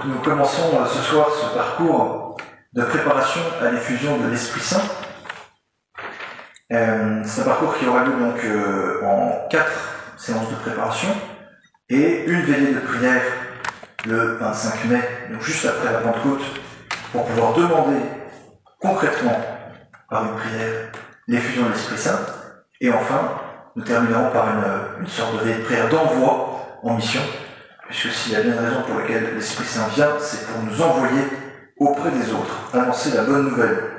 nous commençons ce soir ce parcours de préparation à l'effusion de l'Esprit Saint. C'est un parcours qui aura lieu donc en 4 séances de préparation et une veillée de prière le 25 mai, donc juste après la Pentecôte, pour pouvoir demander concrètement par une prière l'effusion de l'Esprit Saint. Et enfin, nous terminerons par une sorte de veillée de prière d'envoi en mission, puisque s'il y a bien une raison pour laquelle l'Esprit Saint vient, c'est pour nous envoyer auprès des autres, annoncer la bonne nouvelle.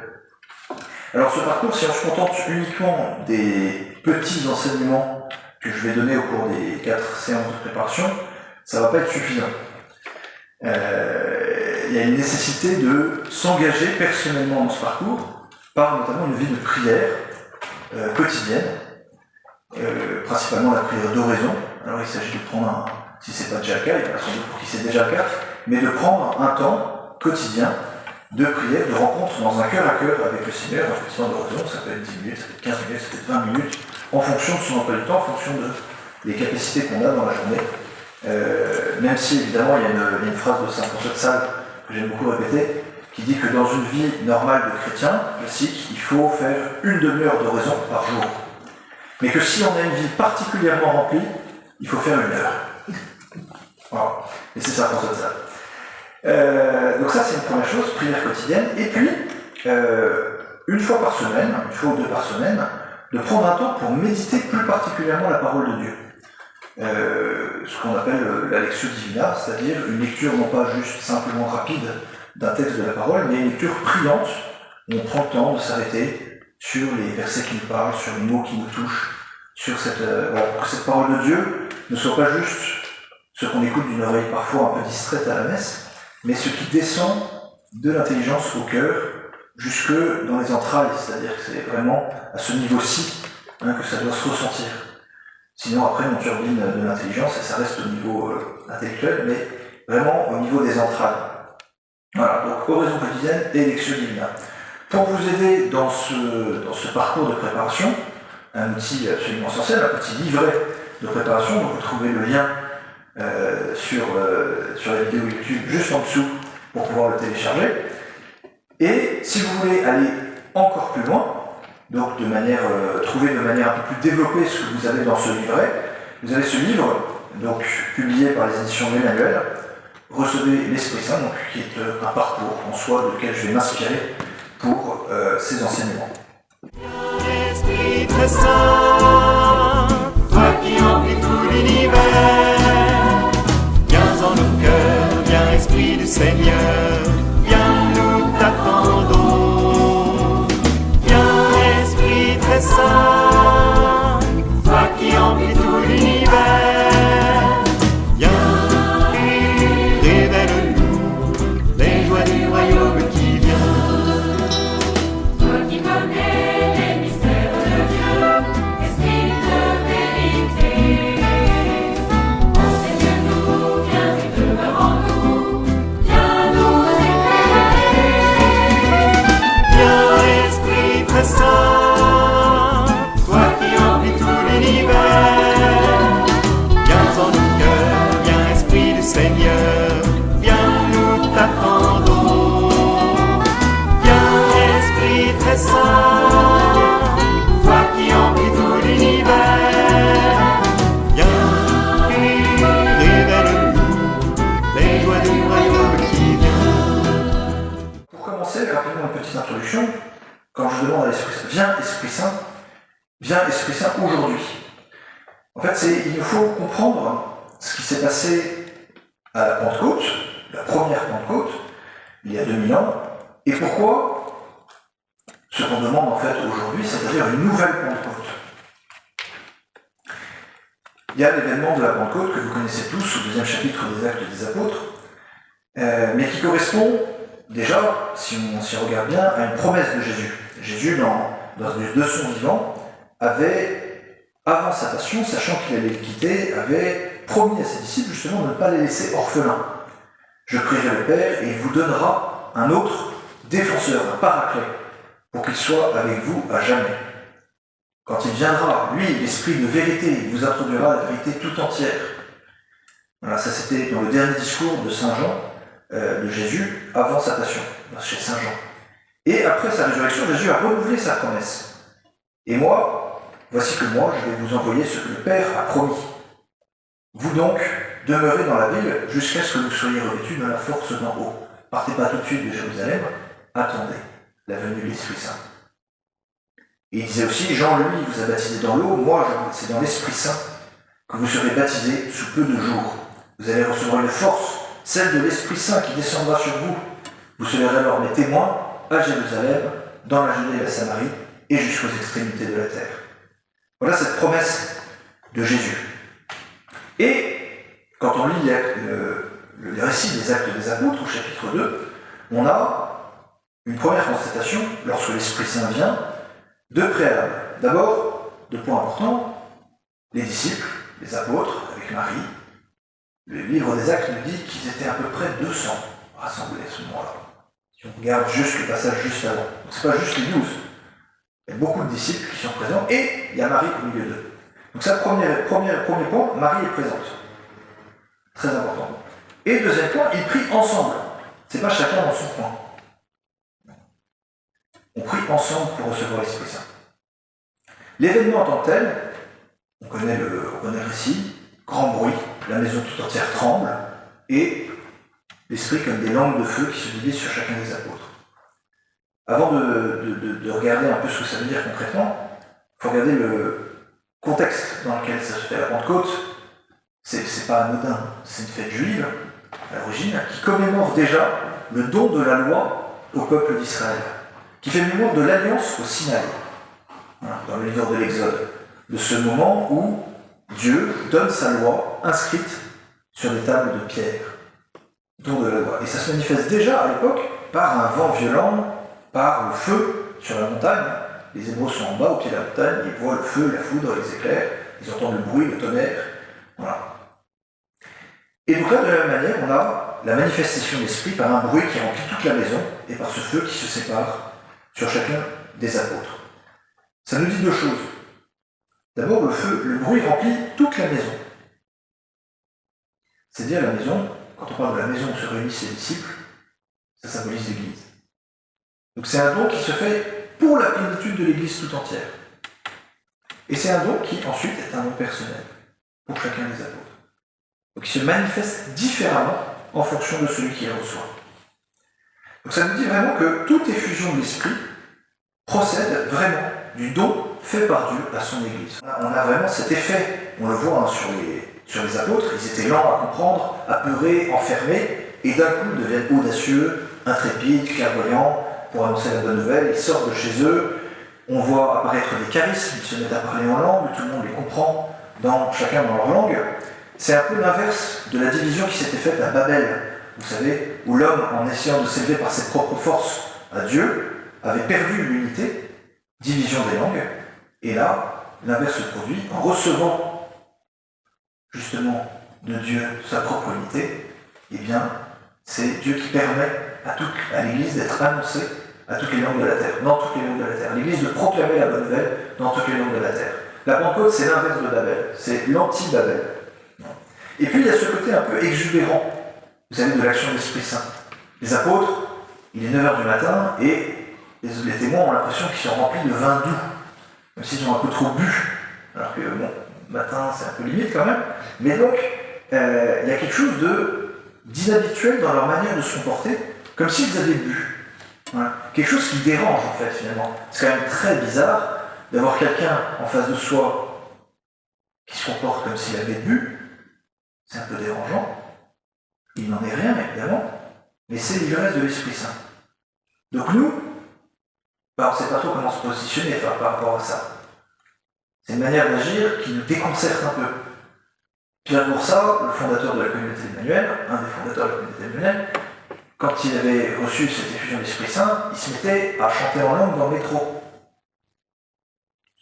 Alors ce parcours, si on se contente uniquement des petits enseignements que je vais donner au cours des 4 séances de préparation, ça ne va pas être suffisant. Il y a une nécessité de s'engager personnellement dans ce parcours, par notamment une vie de prière quotidienne, principalement la prière d'oraison. Alors il s'agit de prendre si c'est pas déjà le cas, il y en a sans doute pour qui c'est déjà le cas, mais de prendre un temps quotidien de prière, de rencontre dans un cœur à cœur avec le Seigneur. Un petit temps d'oraison, ça peut être 10 minutes, ça peut être 15 minutes, ça peut être 20 minutes, en fonction de son emploi du temps, en fonction des capacités qu'on a dans la journée. Même si évidemment il y a une phrase de saint François de Sales que j'aime beaucoup répéter, qui dit que dans une vie normale de chrétien classique, il faut faire une demi-heure d'oraison par jour. Mais que si on a une vie particulièrement remplie, il faut faire 1 heure. Voilà. Et c'est ça François de Sales. Donc ça c'est une première chose, prière quotidienne. Et puis, une fois par semaine, une fois ou 2 par semaine, de prendre un temps pour méditer plus particulièrement la parole de Dieu. Ce qu'on appelle la lectio divina, c'est-à-dire une lecture non pas juste simplement rapide d'un texte de la parole, mais une lecture priante, où on prend le temps de s'arrêter sur les versets qui nous parlent, sur les mots qui nous touchent, sur que cette parole de Dieu ne soit pas juste ce qu'on écoute d'une oreille parfois un peu distraite à la messe, mais ce qui descend de l'intelligence au cœur, jusque dans les entrailles, c'est-à-dire que c'est vraiment à ce niveau-ci que ça doit se ressentir. Sinon après on turbine de l'intelligence et ça reste au niveau intellectuel, mais vraiment au niveau des entrailles. Voilà, donc oraison quotidienne et lectio divina. Pour vous aider dans ce parcours de préparation, un outil absolument essentiel, un petit livret de préparation, donc vous trouvez le lien sur la vidéo YouTube juste en dessous pour pouvoir le télécharger. Et si vous voulez aller encore plus loin, donc trouver de manière un peu plus développée ce que vous avez dans ce livret, vous avez ce livre, donc publié par les éditions de l'Emmanuel, Recevez l'Esprit Saint, donc, qui est un parcours en soi de lequel je vais m'inspirer pour ces enseignements. Esprit très saint, toi qui emplis tout l'univers, viens en nos cœurs, viens Esprit du Seigneur, viens nous t'attendons. Viens Esprit très saint, toi qui emplis tout l'univers, viens, révèle-nous les joies du royaume qui vient. Toi qui connais les mystères de Dieu, Esprit de vérité, enseigne-nous, viens et demeure en nous, viens nous éclairer. Viens Esprit très saint, toi qui emplis tout l'univers, viens en nos cœurs, viens Esprit du Seigneur, viens nous t'attendons. Viens Esprit très saint, toi qui emplis tout l'univers, viens, révèle-nous les joies du royaume qui vient. Pour commencer, rapidement une petite introduction. Quand je demande à l'Esprit Saint, viens Esprit Saint aujourd'hui. En fait, il nous faut comprendre ce qui s'est passé à la Pentecôte, la première Pentecôte, il y a 2000 ans, et pourquoi ce qu'on demande en fait aujourd'hui, c'est-à-dire une nouvelle Pentecôte. Il y a l'événement de la Pentecôte que vous connaissez tous au 2e chapitre des Actes des Apôtres, mais qui correspond déjà, si on s'y regarde bien, à une promesse de Jésus. Jésus, de son vivant, avait, avant sa passion, sachant qu'il allait le quitter, avait promis à ses disciples justement de ne pas les laisser orphelins. Je prierai le Père et il vous donnera un autre défenseur, un paraclet, pour qu'il soit avec vous à jamais. Quand il viendra, lui, l'Esprit de vérité, il vous introduira la vérité tout entière. Voilà, ça c'était dans le dernier discours de Saint Jean de Jésus avant sa passion, chez Saint Jean. Et après sa résurrection, Jésus a renouvelé sa promesse. Et moi, voici que moi, je vais vous envoyer ce que le Père a promis. Vous donc, demeurez dans la ville jusqu'à ce que vous soyez revêtus de la force d'en haut. Partez pas tout de suite de Jérusalem, attendez la venue de l'Esprit Saint. Et il disait aussi, Jean, lui, vous a baptisé dans l'eau, moi, c'est dans l'Esprit Saint que vous serez baptisés sous peu de jours. Vous allez recevoir une force, celle de l'Esprit Saint qui descendra sur vous. Vous serez alors mes témoins à Jérusalem, dans la Judée et la Samarie, et jusqu'aux extrémités de la terre. Voilà cette promesse de Jésus. Et quand on lit le récit des Actes des Apôtres, au chapitre 2, on a une première constatation, lorsque l'Esprit Saint vient, deux préalables. D'abord, deux points importants, les disciples, les apôtres, avec Marie. Le livre des Actes nous dit qu'ils étaient à peu près 200 rassemblés à ce moment-là. Si on regarde juste le passage juste avant. Donc c'est pas juste les 12. Il y a beaucoup de disciples qui sont présents, et il y a Marie au milieu d'eux. Donc ça, premier point, Marie est présente. Très important. Et deuxième point, ils prient ensemble. C'est pas chacun dans son coin. On prie ensemble pour recevoir l'Esprit Saint. L'événement en tant que tel, on connaît le récit, grand bruit, la maison tout entière tremble, et l'Esprit comme des langues de feu qui se divisent sur chacun des apôtres. Avant de regarder un peu ce que ça veut dire concrètement, il faut regarder le contexte dans lequel ça se fait. La Pentecôte, c'est pas anodin, c'est une fête juive, à l'origine, qui commémore déjà le don de la loi au peuple d'Israël, qui fait mémoire de l'alliance au Sinaï, dans le livre de l'Exode, de ce moment où Dieu donne sa loi inscrite sur des tables de pierre, don de la loi. Et ça se manifeste déjà à l'époque par un vent violent, par le feu sur la montagne. Les Hébreux sont en bas, au pied de la montagne, ils voient le feu, la foudre, les éclairs, ils entendent le bruit, le tonnerre. Voilà. Et donc là, de la même manière, on a la manifestation de l'Esprit par un bruit qui remplit toute la maison et par ce feu qui se sépare sur chacun des apôtres. Ça nous dit deux choses. D'abord, le bruit remplit toute la maison. C'est-à-dire la maison, quand on parle de la maison où se réunissent les disciples, ça symbolise l'Église. Donc c'est un don qui se fait pour la plénitude de l'Église tout entière. Et c'est un don qui ensuite est un don personnel pour chacun des apôtres. Donc il se manifeste différemment en fonction de celui qui le reçoit. Donc ça nous dit vraiment que toute effusion de l'Esprit procède vraiment du don fait par Dieu à son Église. On a vraiment cet effet, on le voit sur les apôtres, ils étaient lents à comprendre, apeurés, enfermés, et d'un coup deviennent audacieux, intrépides, clairvoyants, pour annoncer la bonne nouvelle. Ils sortent de chez eux, on voit apparaître des charismes, ils se mettent à parler en langue, tout le monde les comprend, chacun dans leur langue. C'est un peu l'inverse de la division qui s'était faite à Babel, vous savez, où l'homme, en essayant de s'élever par ses propres forces à Dieu, avait perdu l'unité, division des langues, et là, l'inverse se produit en recevant justement de Dieu sa propre unité. Eh bien, c'est Dieu qui permet à l'Église d'être annoncée à toutes les langues de la terre, dans toutes les langues de la terre. L'Église de proclamer la bonne nouvelle dans toutes les langues de la terre. La Pentecôte, c'est l'inverse de Babel, c'est l'anti-Babel. Et puis il y a ce côté un peu exubérant, vous savez, de l'action de l'Esprit Saint. Les apôtres, il est 9h du matin et les témoins ont l'impression qu'ils sont remplis de vin doux, même s'ils ont un peu trop bu. Alors que, bon, matin, c'est un peu limite quand même. Mais donc, il y a quelque chose d'inhabituel dans leur manière de se comporter, comme s'ils avaient bu. Voilà. Quelque chose qui dérange, en fait, finalement. C'est quand même très bizarre d'avoir quelqu'un en face de soi qui se comporte comme s'il avait bu. C'est un peu dérangeant. Il n'en est rien, évidemment, mais c'est l'ivresse de l'Esprit Saint. Donc nous, on ne sait pas trop comment se positionner par rapport à ça. C'est une manière d'agir qui nous déconcerte un peu. Bien pour ça, le fondateur de la communauté d'Emmanuel, un des fondateurs de la communauté d'Emmanuel, quand il avait reçu cette effusion de l'Esprit Saint, il se mettait à chanter en langue dans le métro.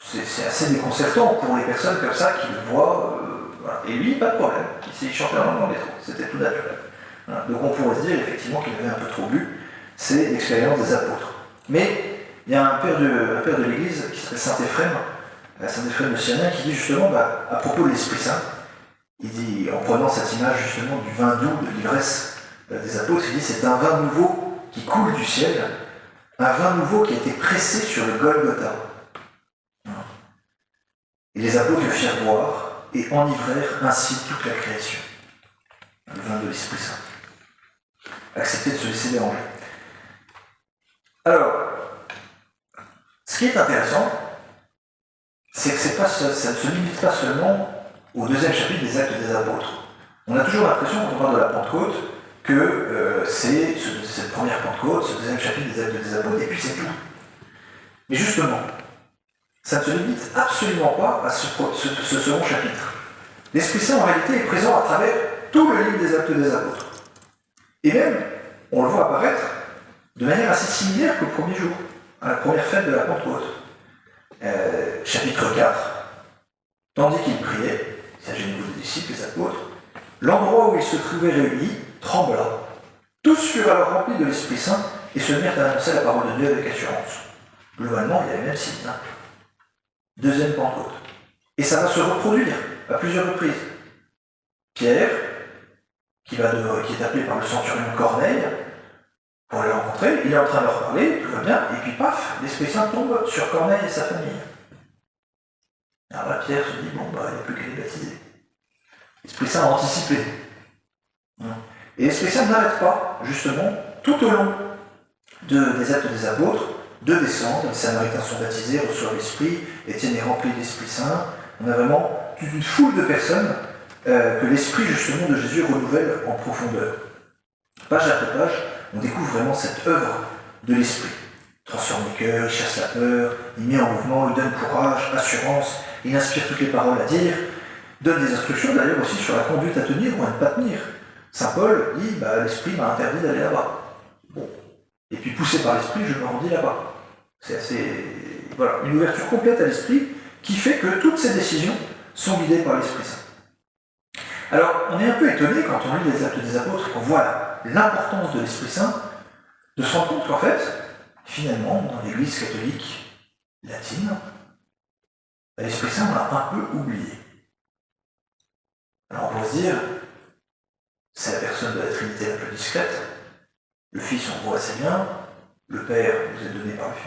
C'est assez déconcertant pour les personnes comme ça qui le voient. Voilà. Et lui, pas de problème. Il chantait en langue dans le métro. C'était tout naturel. Voilà. Donc on pourrait se dire effectivement qu'il avait un peu trop bu. C'est l'expérience des apôtres. Mais il y a un père de l'Église qui s'appelle Saint Éphrem, Saint Éphrem le Syrien, qui dit justement, à propos de l'Esprit Saint, il dit, en prenant cette image justement du vin doux, de l'ivresse des apôtres, il dit c'est un vin nouveau qui coule du ciel, un vin nouveau qui a été pressé sur le Golgotha. Et les apôtres le firent boire et enivrèrent ainsi toute la création. Le vin de l'Esprit Saint. Accepter de se laisser déranger. Alors, ce qui est intéressant, c'est que ça ne se limite pas seulement au deuxième chapitre des Actes des Apôtres. On a toujours l'impression, quand on parle de la Pentecôte, que c'est cette première Pentecôte, ce deuxième chapitre des Actes des Apôtres, et puis c'est tout. Mais justement, ça ne se limite absolument pas à ce second chapitre. L'Esprit Saint, en réalité, est présent à travers tout le livre des Actes des Apôtres. Et même, on le voit apparaître de manière assez similaire qu'au premier jour, à la première fête de la Pentecôte. Chapitre 4. Tandis qu'ils priaient, il s'agit de nouveau des disciples, les apôtres, l'endroit où ils se trouvaient réunis trembla. Tous furent alors remplis de l'Esprit Saint et se mirent à annoncer la parole de Dieu avec assurance. Globalement, il y avait même signes. Deuxième Pentecôte. Et ça va se reproduire à plusieurs reprises. Pierre, qui est appelé par le centurion Corneille, pour les rencontrer, il est en train de leur parler, tout va bien, et puis paf, l'Esprit Saint tombe sur Corneille et sa famille. Alors là, Pierre se dit, bon, il n'y a plus qu'à les baptiser. L'Esprit Saint a anticipé. Et l'Esprit Saint n'arrête pas, justement, tout au long des Actes des Apôtres, de descendre. Les Samaritains sont baptisés, reçoivent l'Esprit, Étienne est rempli de l'Esprit Saint. On a vraiment toute une foule de personnes que l'Esprit, justement, de Jésus renouvelle en profondeur. Page après page, on découvre vraiment cette œuvre de l'Esprit. Il transforme les cœurs, il chasse la peur, il met en mouvement, il donne courage, assurance, il inspire toutes les paroles à dire, donne des instructions d'ailleurs aussi sur la conduite à tenir ou à ne pas tenir. Saint Paul dit, l'Esprit m'a interdit d'aller là-bas. Bon. Et puis poussé par l'Esprit, je me rendis là-bas. C'est assez... Voilà, une ouverture complète à l'Esprit qui fait que toutes ces décisions sont guidées par l'Esprit Saint. Alors, on est un peu étonné quand on lit les Actes des Apôtres et qu'on voit l'importance de l'Esprit Saint, de se rendre compte qu'en fait, finalement, dans l'Église catholique latine, l'Esprit Saint, on l'a un peu oublié. Alors on pourrait se dire, c'est la personne de la Trinité la plus discrète, le Fils on voit assez bien, le Père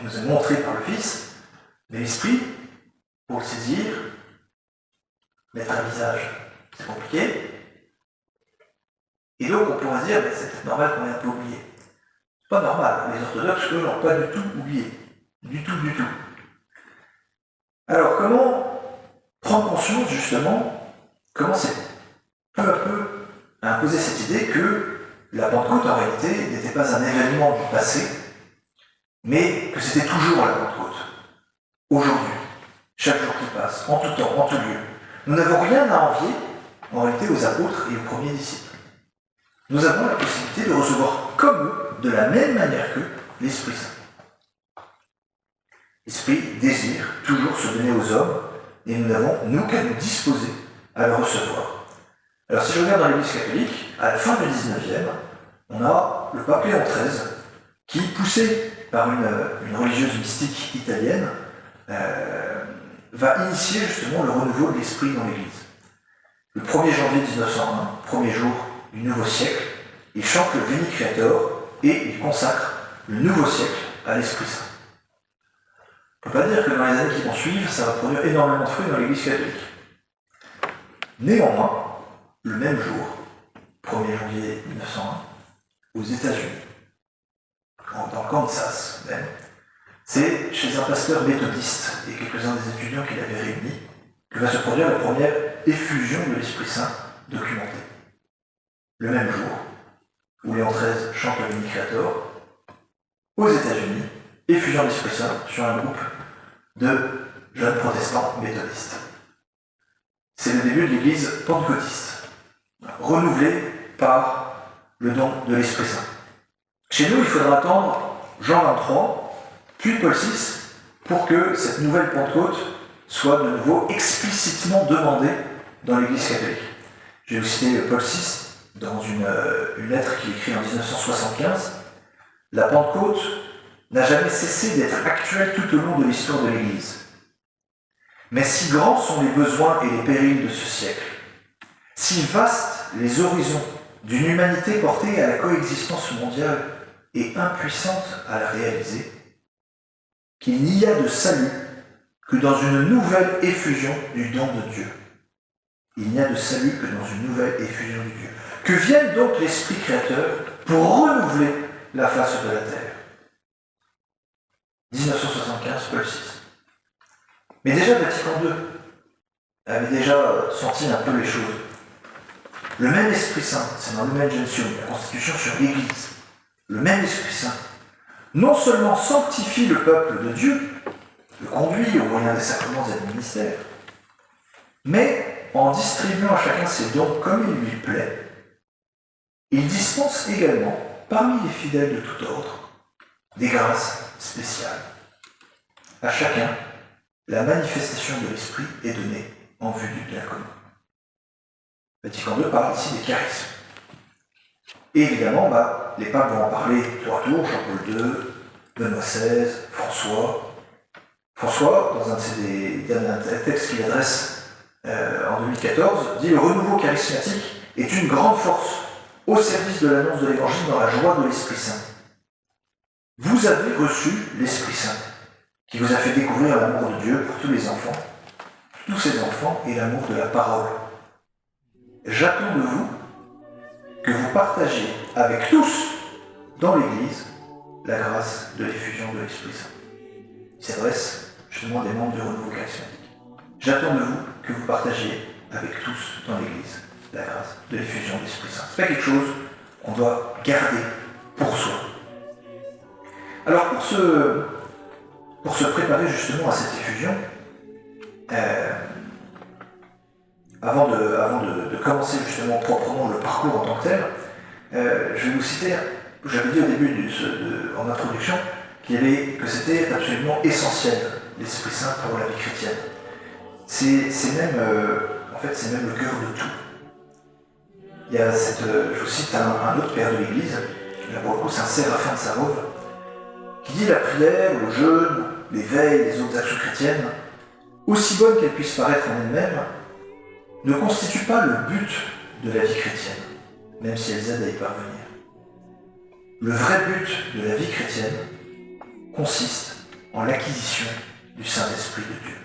nous est montré par le Fils, mais l'Esprit, pour le saisir, mettre un visage, c'est compliqué. Et donc on pourrait se dire, c'est peut-être normal qu'on ait un peu oublié. C'est pas normal, les orthodoxes, eux, n'ont pas du tout oublié. Du tout. Alors comment prendre conscience, justement, comment c'est peu à peu imposer cette idée que la Pentecôte, en réalité, n'était pas un événement du passé, mais que c'était toujours la Pentecôte. Aujourd'hui, chaque jour qui passe, en tout temps, en tout lieu. Nous n'avons rien à envier, en réalité, aux apôtres et aux premiers disciples. Nous avons la possibilité de recevoir comme eux, de la même manière qu'eux, l'Esprit Saint. L'Esprit désire toujours se donner aux hommes, et nous n'avons, nous, qu'à nous disposer à le recevoir. Alors si je regarde dans l'Église catholique, à la fin du 19e, on a le pape Léon XIII, qui, poussé par une religieuse mystique italienne, va initier justement le renouveau de l'Esprit dans l'Église. Le 1er janvier 1901, premier jour du nouveau siècle, il chante le Veni Creator et il consacre le nouveau siècle à l'Esprit Saint. On ne peut pas dire que dans les années qui vont suivre, ça va produire énormément de fruits dans l'Église catholique. Néanmoins, le même jour, 1er janvier 1901, aux États-Unis, dans le Kansas même, c'est chez un pasteur méthodiste et quelques-uns des étudiants qu'il avait réunis que va se produire la première effusion de l'Esprit Saint documentée. Le même jour, où Léon XIII chante le Veni Creator, aux États-Unis, effusion de l'Esprit Saint sur un groupe de jeunes protestants méthodistes. C'est le début de l'Église pentecôtiste, renouvelée par le don de l'Esprit Saint. Chez nous, il faudra attendre Jean 23, puis Paul VI, pour que cette nouvelle Pentecôte soit de nouveau explicitement demandée dans l'Église catholique. Je vais vous citer Paul VI dans une lettre qu'il écrit en 1975. La Pentecôte n'a jamais cessé d'être actuelle tout au long de l'histoire de l'Église. Mais si grands sont les besoins et les périls de ce siècle, si vastes les horizons d'une humanité portée à la coexistence mondiale et impuissante à la réaliser, qu'il n'y a de salut que dans une nouvelle effusion du don de Dieu. Il n'y a de salut que dans une nouvelle effusion du Dieu. Que vienne donc l'Esprit créateur pour renouveler la face de la terre. 1975, Paul VI. Mais déjà Vatican II avait déjà senti un peu les choses. Le même Esprit Saint, c'est dans Lumen Gentium, la Constitution sur l'Église, le même Esprit Saint, non seulement sanctifie le peuple de Dieu, le conduit au moyen des sacrements et des ministères, mais en distribuant à chacun ses dons comme il lui plaît, il dispense également, parmi les fidèles de tout ordre, des grâces spéciales. À chacun, la manifestation de l'Esprit est donnée en vue du bien commun. Vatican II parle ici des charismes. Et évidemment, les papes vont en parler tour à tour, Jean-Paul II, Benoît XVI, François. François, dans un de ses textes qu'il adresse en 2014, dit « Le renouveau charismatique est une grande force au service de l'annonce de l'Évangile dans la joie de l'Esprit Saint. Vous avez reçu l'Esprit Saint, qui vous a fait découvrir l'amour de Dieu pour tous les enfants, tous ces enfants, et l'amour de la parole. J'attends de vous que vous partagiez avec tous, dans l'Église, la grâce de l'effusion de l'Esprit Saint. » Il s'adresse justement à des membres du renouveau charismatique. J'attends de vous que vous partagiez avec tous, dans l'Église, la grâce de l'effusion de l'Esprit Saint. Ce n'est pas quelque chose qu'on doit garder pour soi. Alors pour se préparer justement à cette effusion, avant de commencer justement proprement le parcours en tant que tel, je vais vous citer, j'avais dit au début en introduction que c'était absolument essentiel, l'Esprit Saint pour la vie chrétienne. C'est même le cœur de tout. Il y a je vous cite un autre père de l'Église, là pour le coup c'est un Séraphin de Sarov, qui dit la prière, le jeûne, les veilles, les autres actions chrétiennes, aussi bonnes qu'elles puissent paraître en elles-mêmes, ne constituent pas le but de la vie chrétienne, même si elles aident à y parvenir. Le vrai but de la vie chrétienne consiste en l'acquisition du Saint-Esprit de Dieu.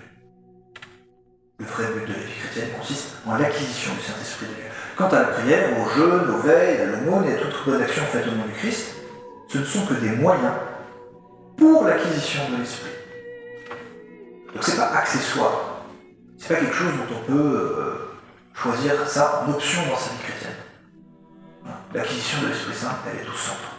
Le vrai but de la vie chrétienne consiste en l'acquisition du Saint-Esprit de Dieu. Quant à la prière, au jeûne, aux veilles, à l'aumône et à toute bonne action faite au nom du Christ, ce ne sont que des moyens pour l'acquisition de l'Esprit. Donc c'est pas accessoire. C'est pas quelque chose dont on peut choisir ça en option dans sa vie chrétienne. L'acquisition de l'Esprit Saint, elle est au centre.